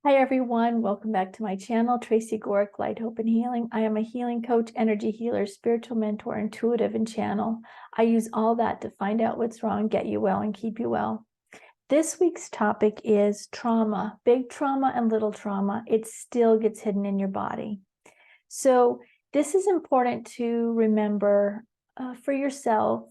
Hi everyone, welcome back to my channel, Tracy Gohrick Light, Hope and Healing. I am a healing coach, energy healer, spiritual mentor, intuitive, and channel. I use all that to find out what's wrong, get you well, and keep you well. This week's topic is trauma, big trauma and little trauma. It still gets hidden in your body. So this is important to remember for yourself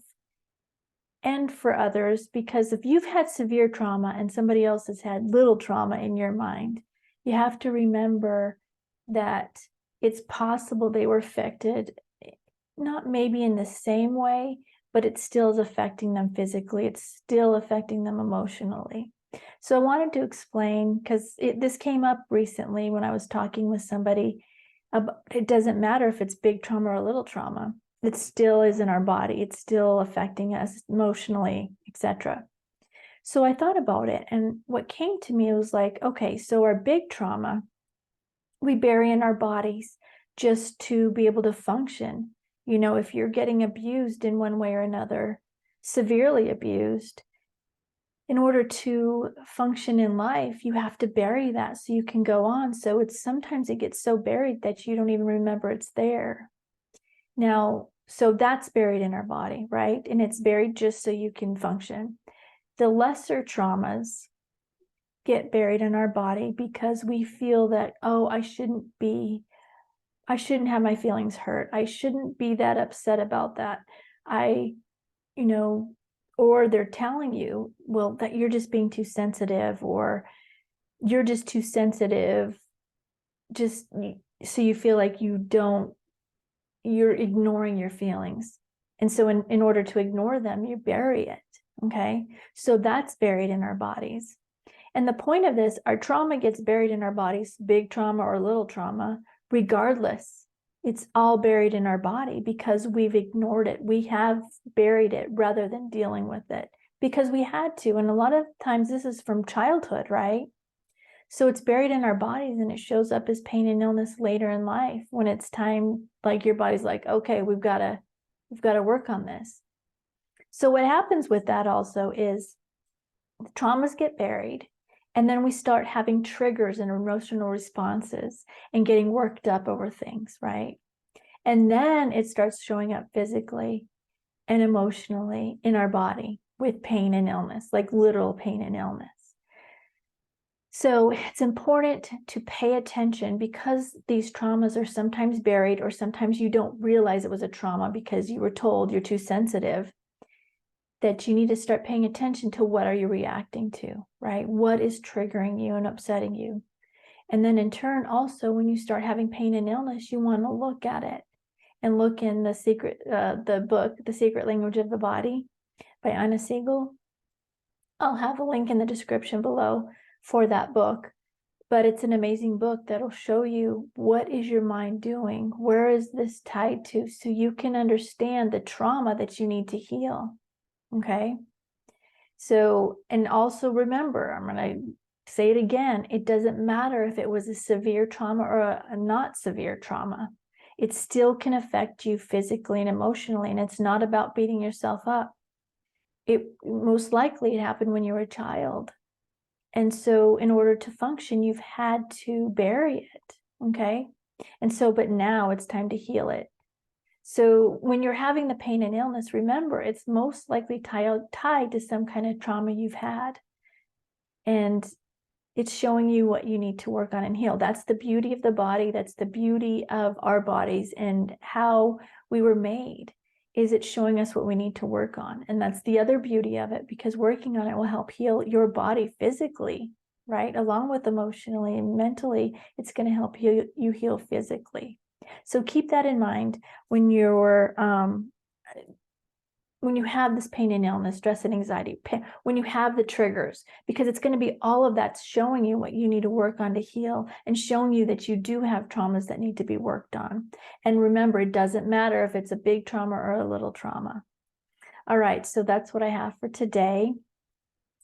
and for others, because if you've had severe trauma and somebody else has had little trauma in your mind, you have to remember that it's possible they were affected, not maybe in the same way, but it still is affecting them physically. It's still affecting them emotionally. So I wanted to explain, because this came up recently when I was talking with somebody. It doesn't matter if it's big trauma or little trauma. It still is in our body. It's still affecting us emotionally, etc. So I thought about it, and what came to me was like, okay, so our big trauma, we bury in our bodies just to be able to function. You know, if you're getting abused in one way or another, severely abused, in order to function in life, you have to bury that so you can go on. So sometimes it gets so buried that you don't even remember it's there. Now, so that's buried in our body, right? And it's buried just so you can function. The lesser traumas get buried in our body because we feel that, oh, I shouldn't have my feelings hurt. I shouldn't be that upset about that. Or they're telling you, well, that you're just being too sensitive, or you're just too sensitive, just so you feel like you're ignoring your feelings. And so in order to ignore them, you bury it. Okay. So that's buried in our bodies. And the point of this, our trauma gets buried in our bodies, big trauma or little trauma, regardless. It's all buried in our body because we've ignored it. We have buried it rather than dealing with it because we had to. And a lot of times this is from childhood, right? So it's buried in our bodies, and it shows up as pain and illness later in life when it's time, like your body's like, okay, we've got to work on this. So what happens with that also is the traumas get buried, and then we start having triggers and emotional responses and getting worked up over things, right? And then it starts showing up physically and emotionally in our body with pain and illness, like literal pain and illness. So it's important to pay attention, because these traumas are sometimes buried, or sometimes you don't realize it was a trauma because you were told you're too sensitive, that you need to start paying attention to what are you reacting to, right? What is triggering you and upsetting you? And then in turn, also, when you start having pain and illness, you want to look at it and look in the book, The Secret Language of the Body by Anna Siegel. I'll have a link in the description below for that book, but it's an amazing book that'll show you what is your mind doing, where is this tied to, so you can understand the trauma that you need to heal. Okay, so, and also remember, I'm going to say it again, it doesn't matter if it was a severe trauma or a not severe trauma. It still can affect you physically and emotionally, and it's not about beating yourself up. It most likely it happened when you were a child. And so in order to function, you've had to bury it, okay? And so, but now it's time to heal it. So when you're having the pain and illness, remember, it's most likely tied to some kind of trauma you've had. And it's showing you what you need to work on and heal. That's the beauty of the body. That's the beauty of our bodies and how we were made, is it showing us what we need to work on. And that's the other beauty of it, because working on it will help heal your body physically, right? Along with emotionally and mentally, it's going to help you heal physically. So keep that in mind when you have this pain and illness, stress and anxiety, when you have the triggers, because it's going to be all of that showing you what you need to work on to heal, and showing you that you do have traumas that need to be worked on. And remember, it doesn't matter if it's a big trauma or a little trauma. All right, so that's what I have for today.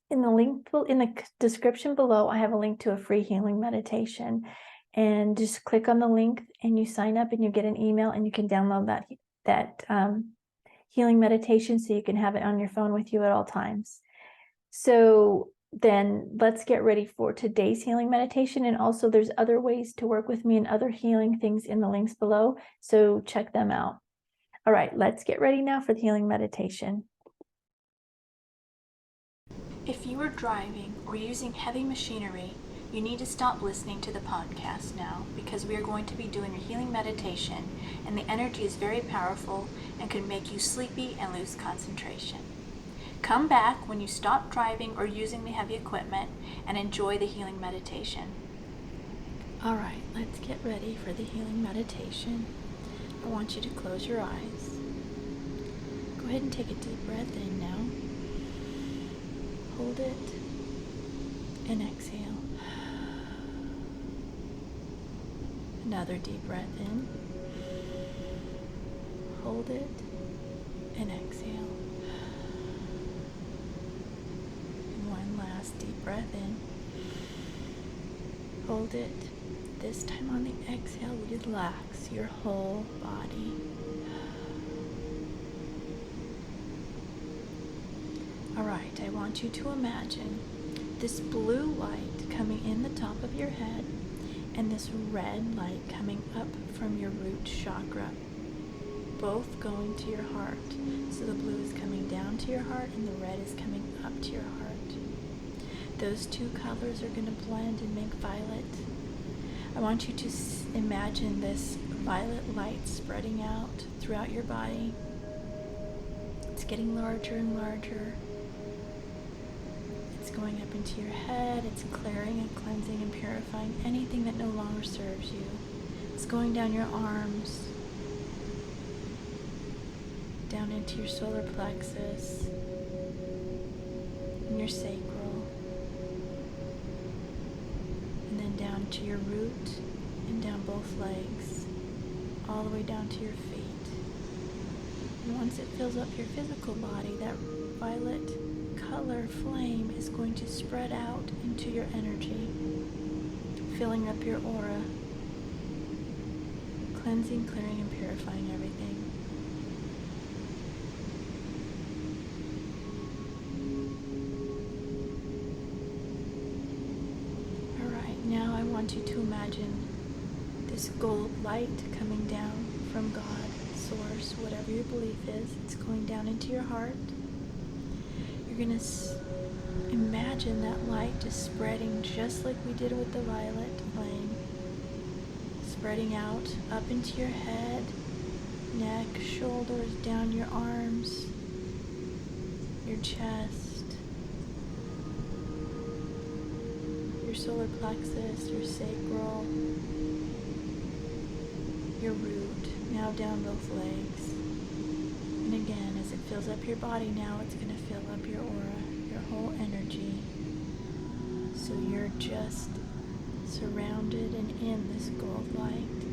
In the description below, I have a link to a free healing meditation, and just click on the link and you sign up and you get an email, and you can download that healing meditation so you can have it on your phone with you at all times. So then let's get ready for today's healing meditation. And also there's other ways to work with me and other healing things in the links below. So check them out. All right, let's get ready now for the healing meditation. If you are driving or using heavy machinery, you need to stop listening to the podcast now, because we are going to be doing a healing meditation, and the energy is very powerful and can make you sleepy and lose concentration. Come back when you stop driving or using the heavy equipment and enjoy the healing meditation. All right, let's get ready for the healing meditation. I want you to close your eyes. Go ahead and take a deep breath in now. Hold it and exhale. Another deep breath in. Hold it and exhale. And one last deep breath in. Hold it. This time on the exhale, relax your whole body. Alright, I want you to imagine this blue light coming in the top of your head and this red light coming up from your root chakra, both going to your heart. So the blue is coming down to your heart and the red is coming up to your heart. Those two colors are going to blend and make violet. I want you to imagine this violet light spreading out throughout your body. It's getting larger and larger. It's going up into your head. It's clearing and cleansing and purifying anything that no longer serves you. It's going down your arms, down into your solar plexus, and your sacral, and then down to your root and down both legs, all the way down to your feet. And once it fills up your physical body, that violet color flame is going to spread out into your energy, filling up your aura, cleansing, clearing, and purifying everything. Alright, now I want you to imagine this gold light coming down from God, Source, whatever your belief is. It's going down into your heart. You're going to imagine that light just spreading just like we did with the violet flame, spreading out up into your head, neck, shoulders, down your arms, your chest, your solar plexus, your sacral, your root, now down both legs. And again, as it fills up your body now, it's going to fill up your aura, your whole energy. So you're just surrounded and in this gold light.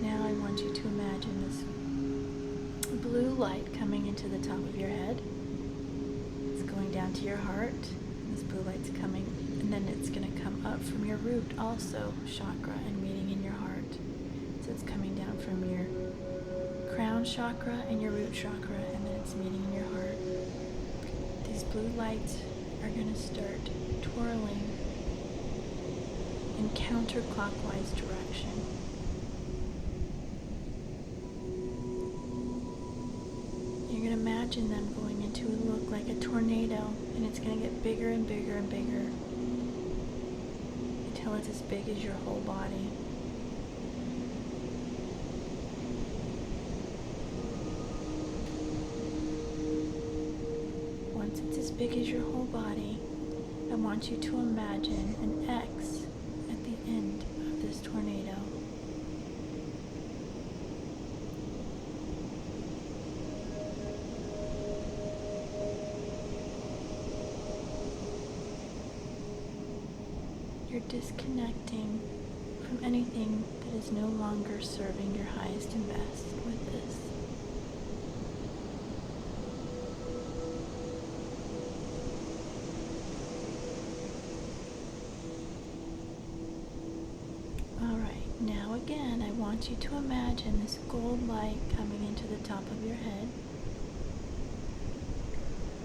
Now I want you to imagine this blue light coming into the top of your head. It's going down to your heart. This blue light's coming, and then it's going to come up from your root also, chakra, and meeting in your heart. So it's coming down from your crown chakra and your root chakra, and then it's meeting in your heart. These blue lights are going to start twirling in counterclockwise direction. You're going to imagine them going into what will look like a tornado, and it's going to get bigger and bigger and bigger until it's as big as your whole body. Once it's as big as your whole body, I want you to imagine an X at the end of this tornado. You're disconnecting from anything that is no longer serving your highest and best with this. All right. again, I want you to imagine this gold light coming into the top of your head.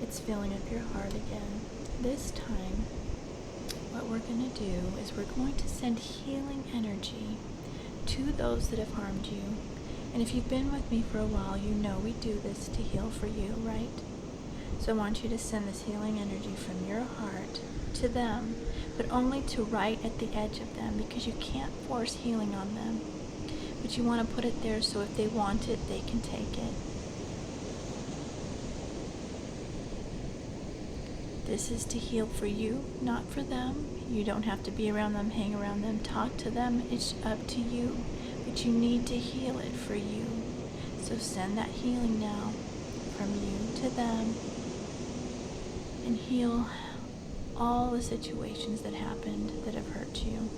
It's filling up your heart again. This time, what we're going to do is we're going to send healing energy to those that have harmed you. And if you've been with me for a while, you know we do this to heal for you, right? So I want you to send this healing energy from your heart to them, but only to right at the edge of them, because you can't force healing on them. But you want to put it there so if they want it, they can take it. This is to heal for you, not for them. You don't have to be around them, hang around them, talk to them. It's up to you. But you need to heal it for you. So send that healing now from you to them and heal all the situations that happened that have hurt you.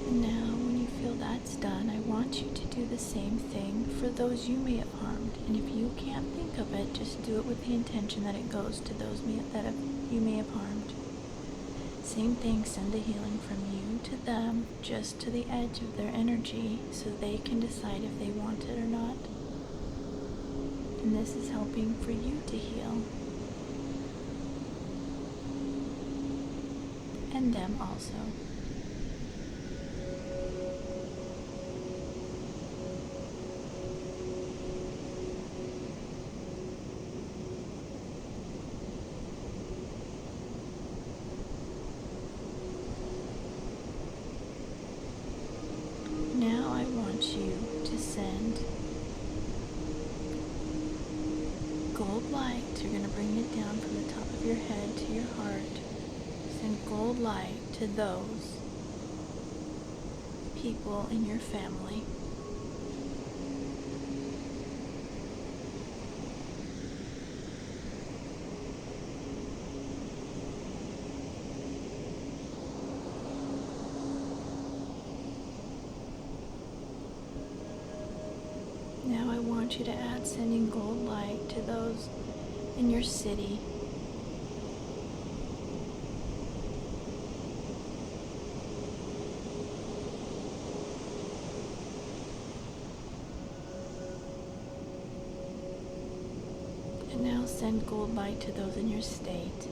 And now, when you feel that's done, I want you to do the same thing for those you may have harmed. And if you can't think of it, just do it with the intention that it goes to those you may have harmed. Same thing, send the healing from you to them, just to the edge of their energy, so they can decide if they want it or not. And this is helping for you to heal. And them also. Now I want you to send gold light. You're going to bring it down from the top of your head to your heart. Send gold light to those people in your family. Now I want you to add sending gold light to those in your city. And now send gold light to those in your state.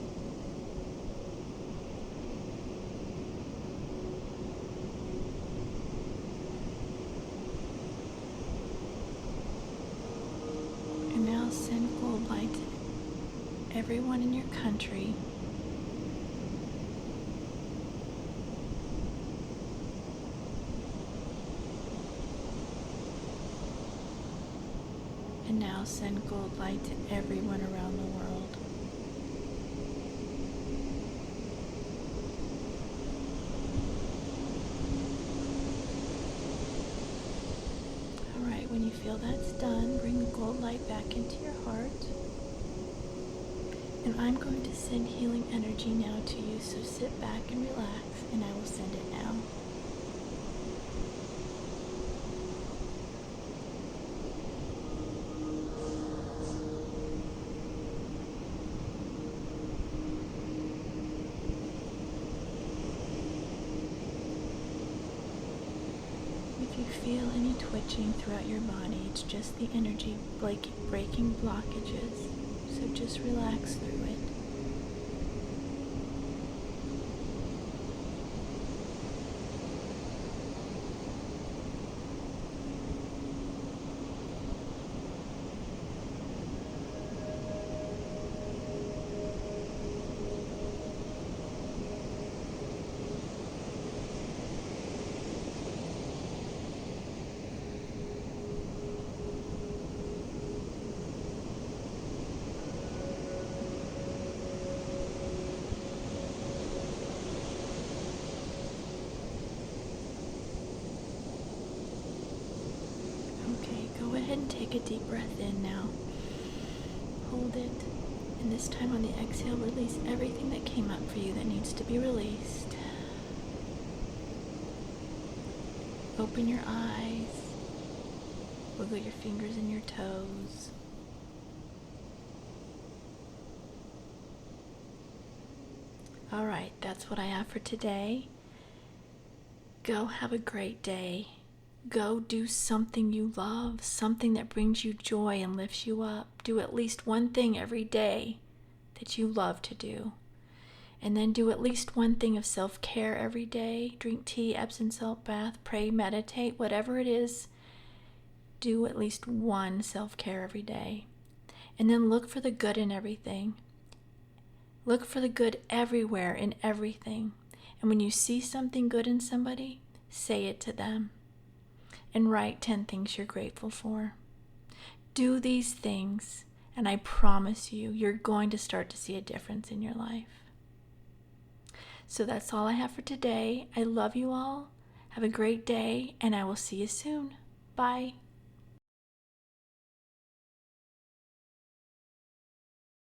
And now send gold light to everyone in your country. And now send gold light to everyone around the world. Alright, when you feel that's done, bring the gold light back into your heart. And I'm going to send healing energy now to you, so sit back and relax, and I will send it now. If you feel any twitching throughout your body, it's just the energy breaking blockages, so just relax through it. Go ahead and take a deep breath in now. Hold it. And this time on the exhale, release everything that came up for you that needs to be released. Open your eyes. Wiggle your fingers and your toes. All right, that's what I have for today. Go have a great day. Go do something you love, something that brings you joy and lifts you up. Do at least one thing every day that you love to do. And then do at least one thing of self-care every day. Drink tea, Epsom salt bath, pray, meditate, whatever it is. Do at least one self-care every day. And then look for the good in everything. Look for the good everywhere in everything. And when you see something good in somebody, say it to them. And write 10 things you're grateful for. Do these things, and I promise you, you're going to start to see a difference in your life. So that's all I have for today. I love you all. Have a great day, and I will see you soon. Bye.